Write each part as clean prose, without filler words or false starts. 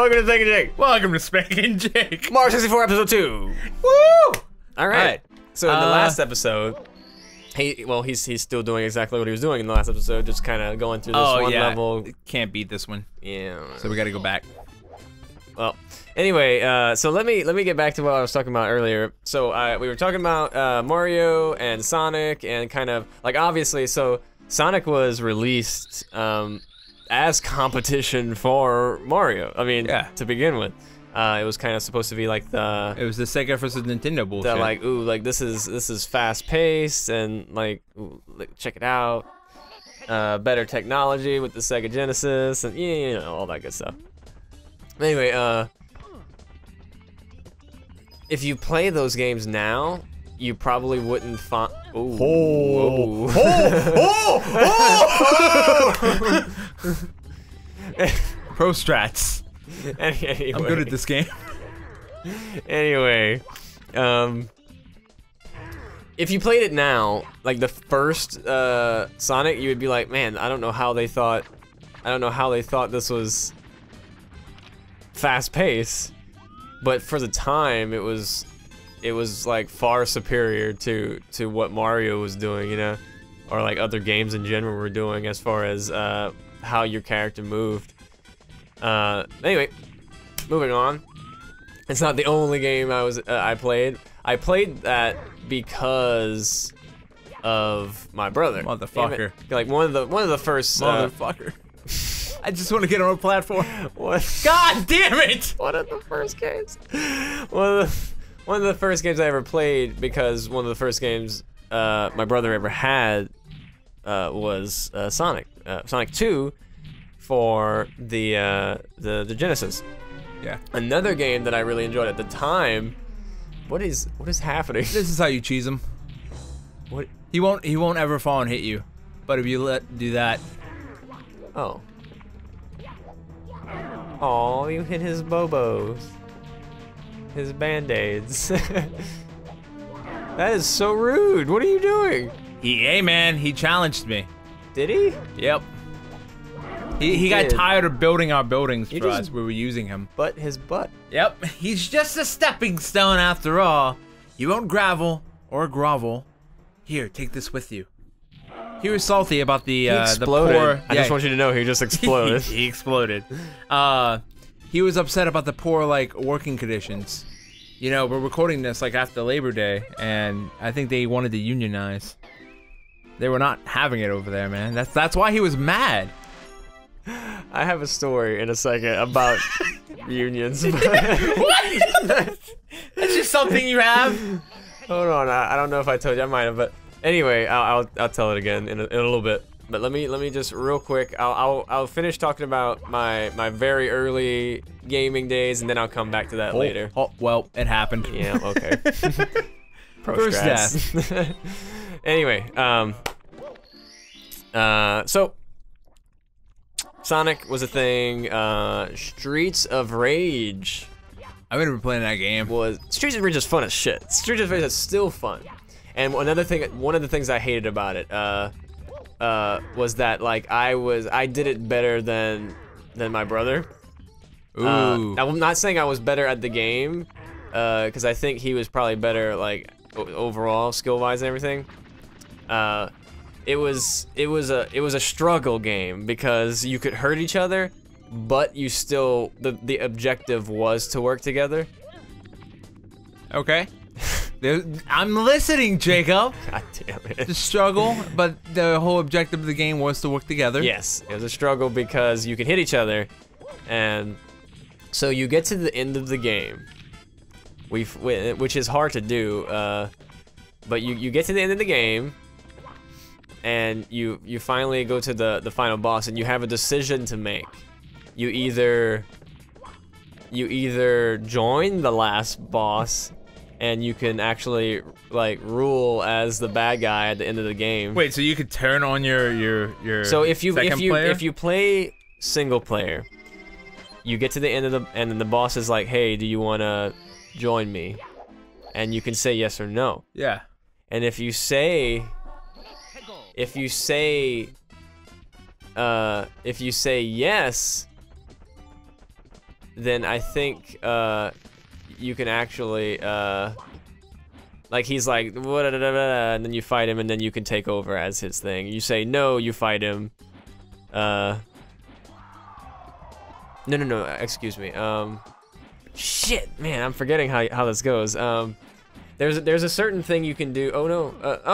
Welcome to Spank and Jake. Welcome to Spank and Jake. Mario 64 episode 2. Woo! All right. So in the last episode, he's still doing exactly what he was doing in the last episode, just kind of going through this one level. Can't beat this one. Yeah. So we got to go back. Well, anyway, so let me get back to what I was talking about earlier. So we were talking about Mario and Sonic, and kind of like obviously, so Sonic was released as competition for Mario. I mean, to begin with, it was kind of supposed to be like the. It was the Sega versus Nintendo bullshit. Like, ooh, like this is fast paced and like, ooh, check it out. Better technology with the Sega Genesis and you know all that good stuff. Anyway, if you play those games now, you probably wouldn't find. Pro strats. Anyway. I'm good at this game. Anyway, if you played it now, like the first Sonic, you would be like, man, I don't know how they thought this was fast paced, but for the time, it was like far superior to what Mario was doing, you know, or like other games in general were doing as far as how your character moved. Anyway, moving on. It's not the only game I played. I played that because of my brother. Motherfucker. Like one of the first. Motherfucker. I just want to get on a platform. What? God damn it! One of the first games. One of the first games I ever played, because one of the first games my brother ever had was Sonic 2 for the Genesis. Yeah. Another game that I really enjoyed at the time. What is happening? This is how you cheese him. What? He won't ever fall and hit you, but if you do that. Oh. Oh, you hit his bobos. His band-aids. That is so rude. What are you doing? Hey man, he challenged me. Did he? Yep. He got tired of building our buildings for us. We were using him. Butt his butt. Yep. He's just a stepping stone after all. You won't gravel or grovel. Here, take this with you. He was salty about the exploded. The poor. I just want you to know he just exploded. He exploded. He was upset about the poor like working conditions. You know, we're recording this like after Labor Day, and I think they wanted to unionize. They were not having it over there, man. That's why he was mad. I have a story in a second about unions. What? That's just something you have. Hold on, I don't know if I told you. I might have, but anyway, I'll tell it again in a little bit. But let me just real quick. I'll finish talking about my very early gaming days, and then I'll come back to that later. Oh, well, it happened. Yeah. Okay. First death. Anyway, so Sonic was a thing. Streets of Rage. I've been playing that game. Streets of Rage is fun as shit. Streets of Rage is still fun. And one of the things I hated about it was that like I did it better than my brother. Ooh. I'm not saying I was better at the game, because I think he was probably better like overall skill-wise and everything. It was a struggle game because you could hurt each other, but you still the objective was to work together. Okay. I'm listening, Jacob. God damn it. The struggle, but the whole objective of the game was to work together. Yes, it was a struggle because you could hit each other, and so you get to the end of the game, which is hard to do, but you get to the end of the game, and you finally go to the final boss, and you have a decision to make. You either join the last boss, and you can actually like rule as the bad guy at the end of the game. Wait, so you could turn on your so if you play single player, you get to the end of and then the boss is like, hey, do you want to join me? And you can say yes or no. Yeah. And if you say yes, then I think you can actually like he's like and then you fight him and then you can take over as his thing. You say no, you fight him. No, excuse me. Shit, man, I'm forgetting how this goes. There's a certain thing you can do. Oh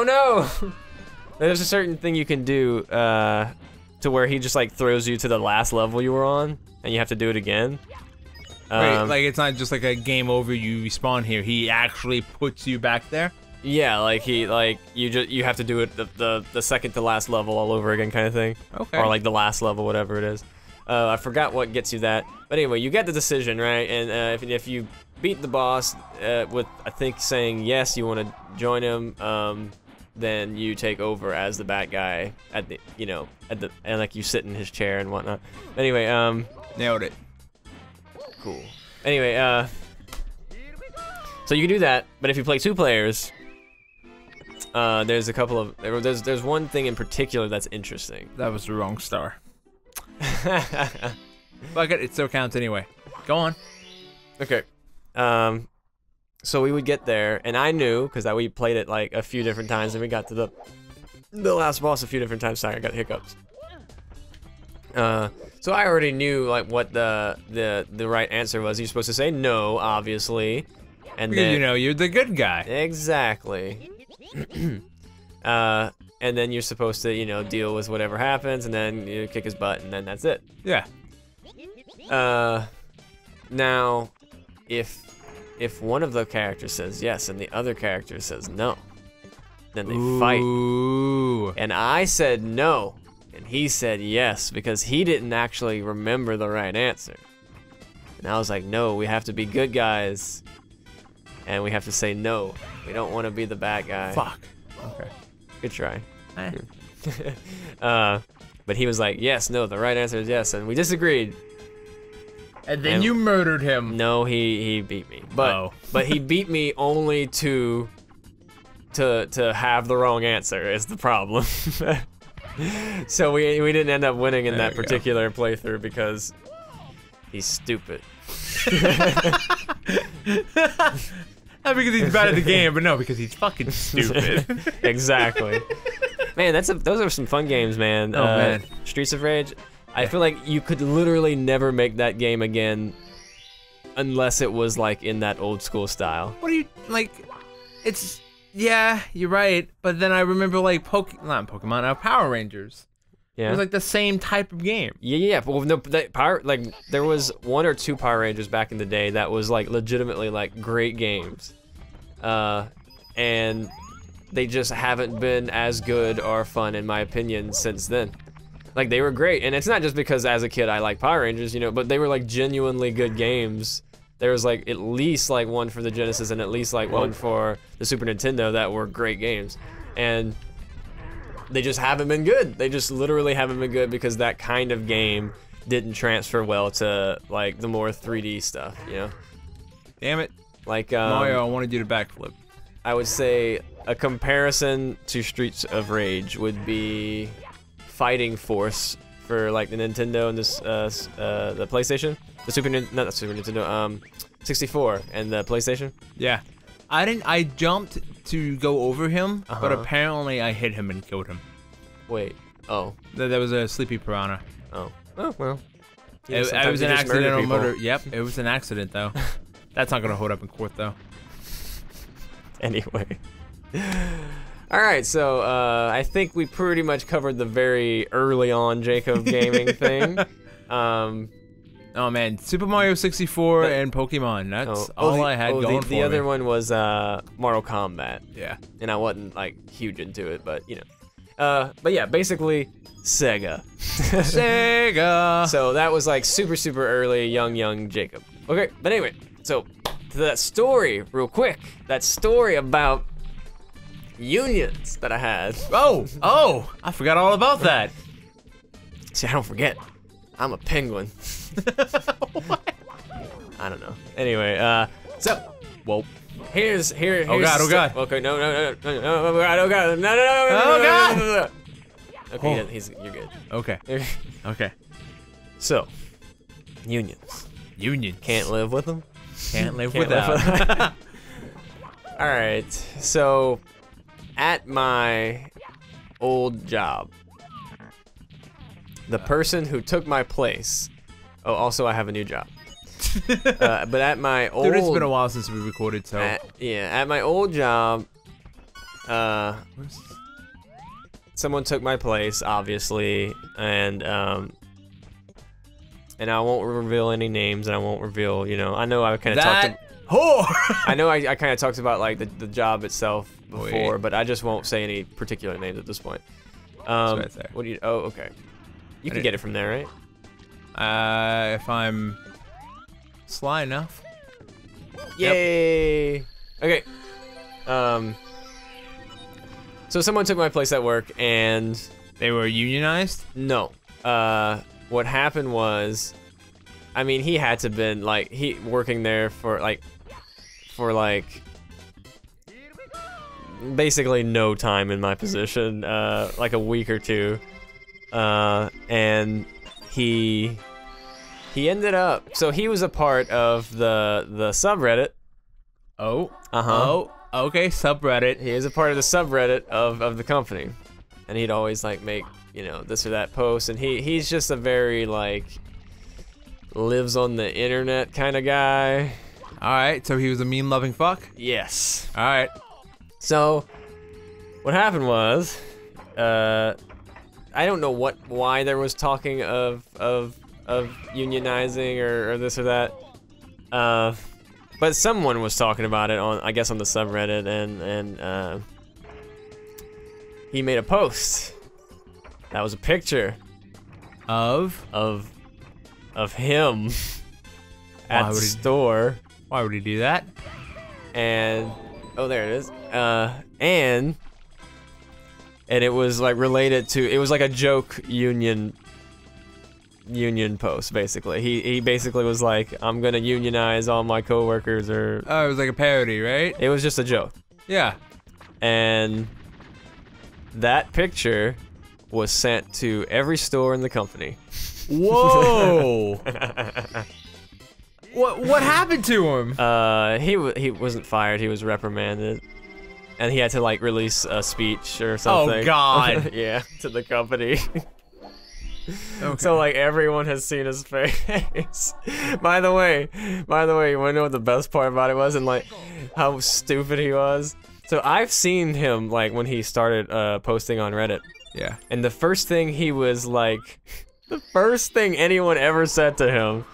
no. There's a certain thing you can do to where he just like throws you to the last level you were on and you have to do it again. Wait, like it's not just like a game over, you respawn here. He actually puts you back there? Yeah, like you have to do it the second to last level all over again kind of thing. Okay. Or like the last level, whatever it is. I forgot what gets you that. But anyway, you get the decision, right? And if you beat the boss with, I think, saying yes, you want to join him, then you take over as the bad guy at the, and like you sit in his chair and whatnot. Anyway, nailed it. Cool. Anyway, so you can do that, but if you play 2 players, there's a couple of there's one thing in particular that's interesting. That was the wrong star. Fuck it, it still counts anyway. Go on. Okay. So we would get there, and I knew because we played it like a few different times, and we got to the last boss a few different times. Sorry, I got hiccups. So I already knew like what the right answer was. You're supposed to say no, obviously, and because then you're the good guy. Exactly. And then you're supposed to deal with whatever happens, and then you kick his butt, and then that's it. Yeah. Now, if one of the characters says yes and the other character says no, then they fight. And I said no. And he said yes, because he didn't actually remember the right answer. And I was like, no, we have to be good guys. And we have to say no. We don't want to be the bad guy. Fuck. Okay. Good try. But he was like, yes, no, the right answer is yes. And we disagreed. And then you murdered him. No, he beat me. But he beat me only to have the wrong answer is the problem. So we didn't end up winning in that particular playthrough because he's stupid. Not because he's bad at the game, but no, because he's fucking stupid. Exactly. Man, those are some fun games, man. Oh man. Streets of Rage. I feel like you could literally never make that game again unless it was like in that old school style. What do you like? It's. Yeah, you're right. But then I remember like not Pokemon, Power Rangers. Yeah. It was like the same type of game. Yeah. Well, no, there was 1 or 2 Power Rangers back in the day that was like legitimately like great games, and they just haven't been as good or fun in my opinion since then. Like they were great, and it's not just because as a kid I like Power Rangers, but they were like genuinely good games. There was like at least like 1 for the Genesis and at least like 1 for the Super Nintendo that were great games, and they just haven't been good. They just literally haven't been good because that kind of game didn't transfer well to like the more 3D stuff, Damn it. Like Mario, I wanted you to backflip. I would say a comparison to Streets of Rage would be Fighting Force for like the Nintendo and this the PlayStation. Not the Super Nintendo, 64 and the PlayStation. Yeah. I jumped to go over him, but apparently I hit him and killed him. Wait. Oh. That was a sleepy piranha. Oh. Oh, well. It was an accidental murder. Yep, it was an accident though. That's not gonna hold up in court though. Anyway. Alright, so I think we pretty much covered the very early on Jacob gaming thing. Oh man, Super Mario 64 and Pokemon. That's all I had going for me. The other one was Mortal Kombat. Yeah. And I wasn't like huge into it, but but yeah, basically Sega. Sega. So that was like super early, young Jacob. Okay, but anyway, so to that story real quick. That story about unions that I had. Oh, I forgot all about that. See, I don't forget. I'm a penguin. What? I don't know. Anyway, so, well, here's oh god. Okay, no, oh god, no. Oh god. Okay, oh. you're good. Okay. Okay. So, unions. Union. Can't live with them. Can't live Can't without. live without. All right. So, at my old job, the person who took my place. Oh, also I have a new job. But at my old. Dude, it's been a while since we recorded, so. At my old job, someone took my place, obviously, and I won't reveal any names, and I won't reveal, you know, I know I kind of talked. I know I kind of talked about like the job itself before, but I just won't say any particular names at this point. Right there. What do you? Oh, okay. You can get it from there, right? If I'm sly enough. Yay! Yep. Okay. So someone took my place at work, and they were unionized? No. What happened was, I mean, he had to been like working there for basically no time in my position, like a week or two, and he ended up. So he was a part of the subreddit. Oh. Oh. Okay. Subreddit. He is a part of the subreddit of the company, and he'd always like make, you know, this or that post, and he's just a very like lives on the internet kind of guy. All right. So he was a meme-loving fuck. Yes. All right. So what happened was, I don't know why there was talking of unionizing or this or that, but someone was talking about it on, I guess, on the subreddit, and he made a post that was a picture of him at the store. Why would he do that? And oh, there it is. And it was like related to, it was like a joke union post, basically. He basically was like, I'm gonna unionize all my coworkers, or oh, it was like a parody, right? It was just a joke. Yeah. And that picture was sent to every store in the company. Whoa. What happened to him? He wasn't fired, he was reprimanded. And he had to like release a speech or something. Oh God. Yeah, to the company. Okay. So like everyone has seen his face. By the way, you wanna know what the best part about it was, and like how stupid he was? So I've seen him like when he started posting on Reddit. Yeah. And the first thing he was like, the first thing anyone ever said to him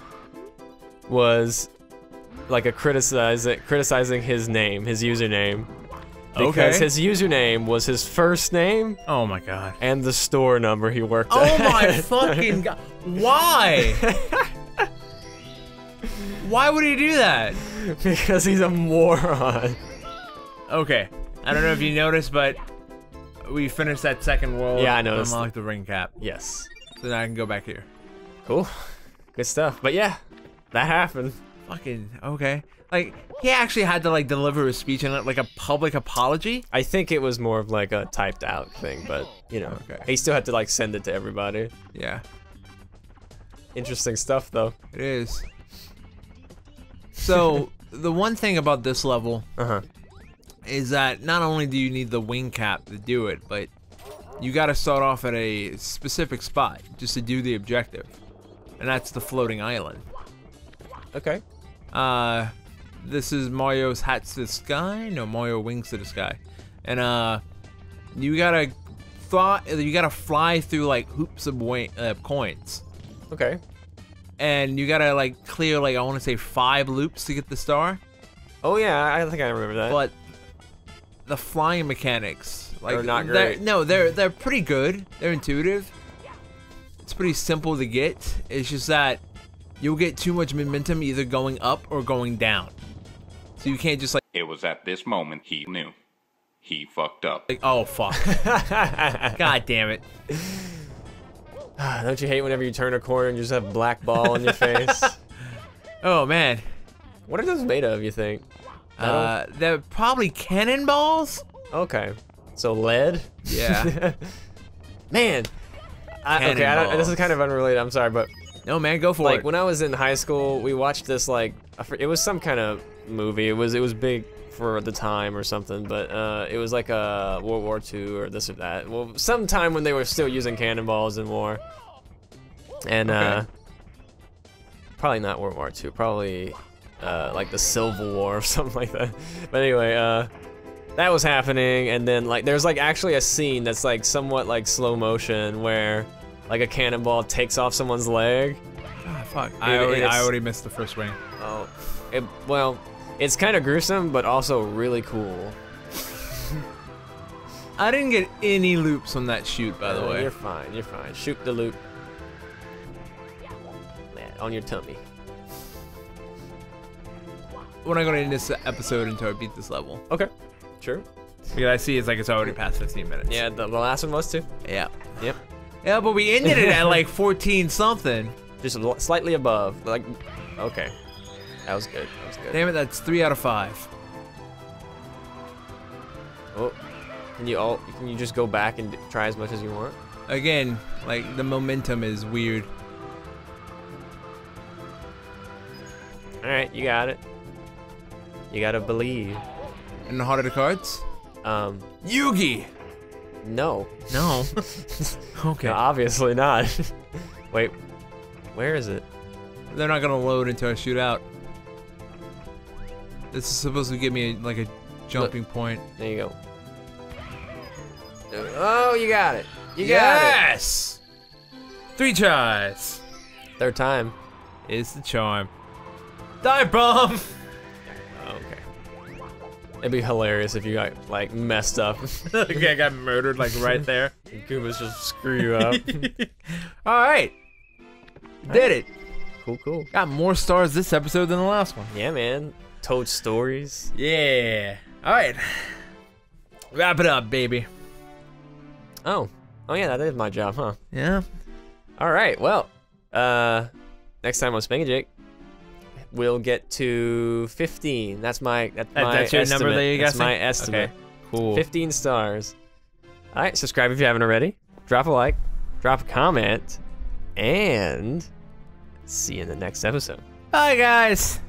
was like a criticizing his name, his username. Because his username was his first name. Oh my God. And the store number he worked at. Oh my fucking God. Why? Why would he do that? Because he's a moron. Okay. I don't know if you noticed, but we finished that second world. Yeah, I noticed. Unlocked the ring cap. Yes. So now I can go back here. Cool. Good stuff. But yeah, that happened. Fucking okay. Like, he actually had to like deliver a speech and like a public apology? I think it was more of like a typed out thing, but you know, he still had to like send it to everybody. Yeah. Interesting stuff though. It is. So, the one thing about this level is that not only do you need the wing cap to do it, but you gotta start off at a specific spot just to do the objective. And that's the floating island. Okay. This is Mario's Hats to the Sky? No, Mario Wings to the Sky. And, you gotta fly through, like, hoops of coins. Okay. And you gotta, like, clear, like, I want to say 5 loops to get the star. Oh, yeah, I think I remember that. But the flying mechanics, like, they're not great. They're pretty good. They're intuitive. It's pretty simple to get. It's just that you'll get too much momentum either going up or going down. So you can't just like... It was at this moment he knew. He fucked up. Like, oh, fuck. God damn it. Don't you hate whenever you turn a corner and you just have a black ball in your face? Oh, man. What are those made of, you think? They're probably cannonballs? Okay. So lead? Yeah. Man. Okay, this is kind of unrelated, I'm sorry, but No, man, go for like it. when I was in high school, we watched this like it was some kind of movie. It was big for the time or something, but it was like a World War II or this or that. Well, sometime when they were still using cannonballs in war, and probably not World War II. Probably like the Civil War or something like that. But anyway, that was happening, and then like there's like actually a scene that's like somewhat like slow motion where like a cannonball takes off someone's leg. Ah, fuck. I already missed the first ring. Oh, well, it's kind of gruesome, but also really cool. I didn't get any loops on that shoot, by the way. You're fine, you're fine. Shoot the loop. Man, on your tummy. We're not gonna end this episode until I beat this level. Okay, sure. Because I see it's like it's already past 15 minutes. Yeah, the last one was too. Yeah. Yep. Yeah, but we ended it at like 14 something. Just slightly above. Like, okay. That was good. That was good. Damn it, that's 3 out of 5. Oh, can you just go back and try as much as you want? Again, like the momentum is weird. All right, you got it. You gotta believe. And the heart of the cards? Yugi! No. No. Okay. No, obviously not. Wait, where is it? They're not gonna load until I shoot out. This is supposed to give me like a jumping point. There you go. Oh, you got it. You got Yes! 3 tries. it. Third time. Is the charm. Dive bomb! Okay. It'd be hilarious if you got like messed up. Okay, I got murdered like right there. Goombas just screw you up. Alright. Did it. Cool. Got more stars this episode than the last one. Yeah, man. Told stories. Yeah. Alright. Wrap it up, baby. Oh yeah, that is my job, huh? Yeah. All right, well, next time on Spank and Jake, we'll get to 15. That's my That's estimate. your number that you're That's guessing? my estimate. Okay. Cool. 15 stars. All right, subscribe if you haven't already. Drop a like, drop a comment, and see you in the next episode. Bye, guys.